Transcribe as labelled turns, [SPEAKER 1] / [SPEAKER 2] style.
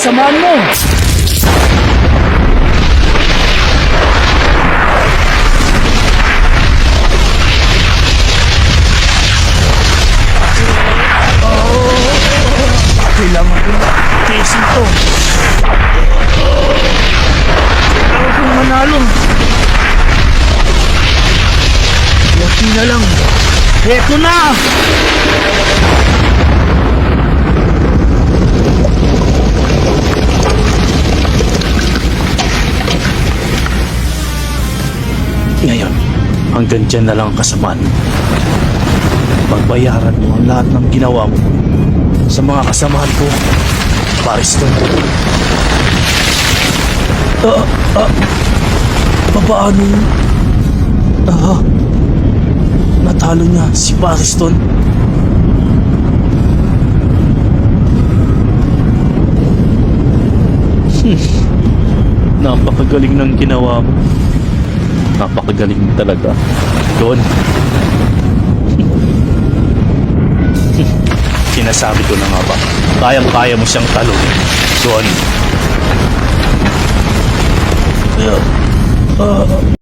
[SPEAKER 1] kasamaan mo. Kailangan ko na tiisin to. Kailangan kong manalo. Kunti na lang. Eto na! Ngayon, hanggang dyan na lang ang kasamaan mo. Pagbayaran mo ang lahat ng ginawa mo sa mga kasamahan ko, Pariston. Paano? Natalo niya si Pariston. Napakagaling ng ginawa mo. Napakagaling talaga. Don. Sinasabi ko na nga ba, kayang-kaya mo siyang talunin. Don.